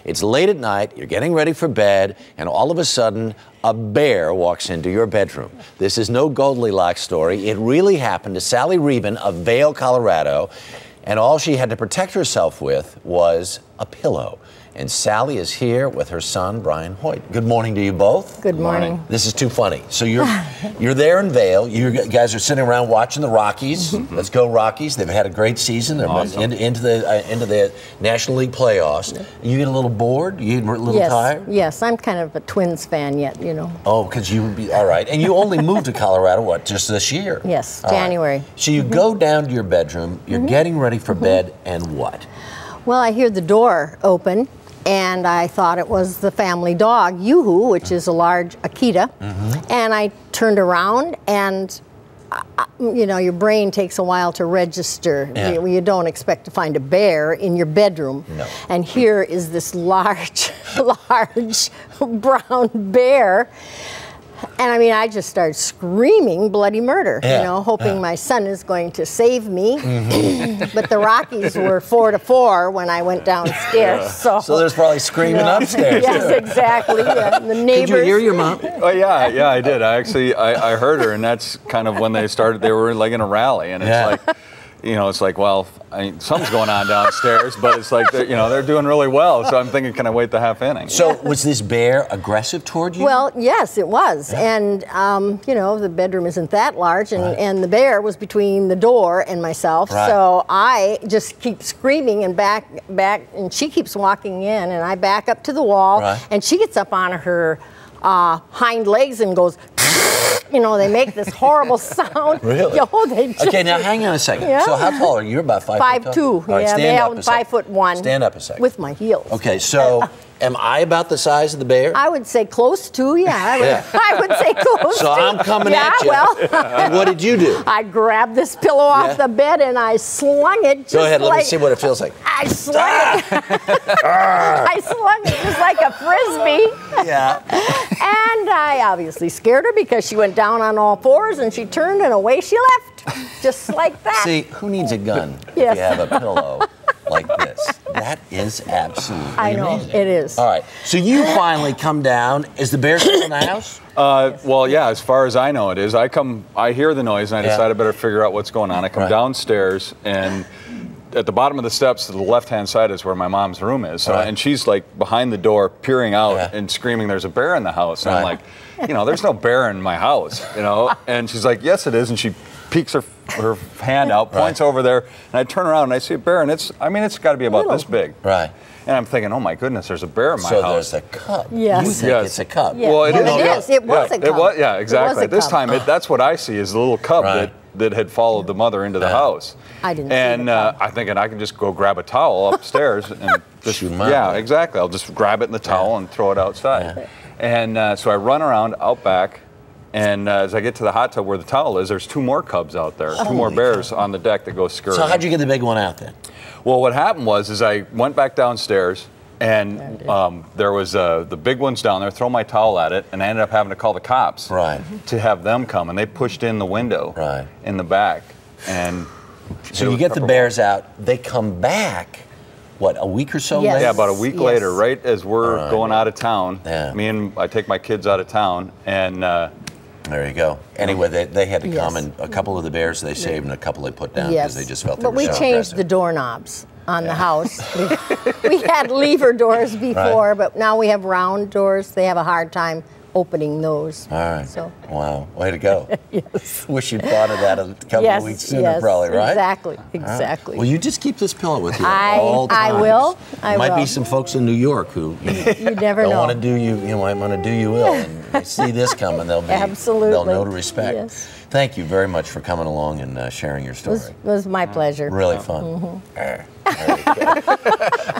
It's late at night, you're getting ready for bed, and all of a sudden, a bear walks into your bedroom. This is no Goldilocks story. It really happened to Sally Reben of Vail, Colorado, and all she had to protect herself with was a pillow. And Sally is here with her son, Brian Hoyt. Good morning to you both. Good morning. This is too funny. So you're there in Vail. You guys are sitting around watching the Rockies. Let's go Rockies. They've had a great season. They're into the National League playoffs. You get a little bored? You get a little tired? Yes, I'm kind of a Twins fan yet, you know. Oh, because you would be, all right. And you only moved to Colorado, what, just this year? Yes, January. Right. So you go down to your bedroom, you're getting ready for bed, and what? Well, I hear the door open, and I thought it was the family dog, Yoo-Hoo, which is a large Akita. And I turned around, and you know, your brain takes a while to register. Yeah. You don't expect to find a bear in your bedroom. No. And here is this large, large brown bear. And I mean, I just started screaming bloody murder, you know, hoping my son is going to save me. But the Rockies were 4-4 when I went downstairs. So there's probably screaming upstairs. Yes, too. exactly. Yeah. The neighbors. Did you hear your mom? Oh yeah, I did. I heard her, and that's kind of when they started. They were like in a rally, and it's like, you know, it's like, well, something's going on downstairs, but it's like, they're doing really well. So I'm thinking, can I wait the half inning? So was this bear aggressive toward you? Well, yes, it was. Yeah. And, you know, the bedroom isn't that large, and the bear was between the door and myself. Right. So I just keep screaming and back, and she keeps walking in, and I back up to the wall, and she gets up on her hind legs and goes, you know, they make this horrible sound. Really? Yo, they just, okay, now hang on a second. Yeah. So how tall are you? You're about 5'2". All right, stand up a second. 5'1". Stand up a second. With my heels. Okay, so am I about the size of the bear? I would say close to, I would say close so to. I'm coming at you. Well. And what did you do? I grabbed this pillow off the bed and I slung it just Go ahead, like, let me see what it feels like. I slung it. I slung it just like a Frisbee. Yeah. And I obviously scared her because she went down on all fours and she turned and away she left. Just like that. See, who needs a gun if you have a pillow like this? That is absolutely amazing. It is. All right, so you finally come down. Is the bear still in the house? Well, yeah, as far as I know it is. I hear the noise, and I decide I better figure out what's going on. I come downstairs, and at the bottom of the steps to the left-hand side is where my mom's room is. So, and she's like behind the door, peering out and screaming, "There's a bear in the house." And I'm like, you know, there's no bear in my house, you know? And she's like, "Yes, it is." And she peeks her hand out, points over there, and I turn around and I see a bear, and it's got to be about this big. Right. And I'm thinking, oh my goodness, there's a bear in my house. So there's a cub. Yes. You think it's a cub. Yeah. Well, it is. It was a cub. It was, yeah, exactly. This time, Oh. that's what I see is a little cub that had followed the mother into the house. I didn't see And the cub. I'm thinking I can just go grab a towel upstairs and just shoot him out. Yeah, exactly. I'll just grab it in the towel and throw it outside. And so I run around out back. And as I get to the hot tub where the towel is, there's 2 more cubs out there, 2 more bears on the deck that go scurrying. So how'd you get the big one out then? Well, what happened was I went back downstairs, and there was the big ones down there, throw my towel at it, and I ended up having to call the cops to have them come, and they pushed in the window in the back. And so you get the bears out, they come back. What, a week or so later? Yeah, about a week later, right as we're going out of town. I take my kids out of town, and there you go. Anyway, they had to come, and a couple of the bears they saved, and a couple they put down because they just felt they were so But we changed the doorknobs on the house. We had lever doors before, but now we have round doors. They have a hard time opening those. All right. So. Wow. Way to go. Wish you'd thought of that a couple of weeks sooner, probably, right? Exactly. Exactly. Right. Well, you just keep this pillow with you at all times. I will. There might be some folks in New York who you never know. Want to do you might want to do you ill, and they see this coming, they'll know to respect. Yes. Thank you very much for coming along and sharing your story. It was my pleasure. Really fun. There you go.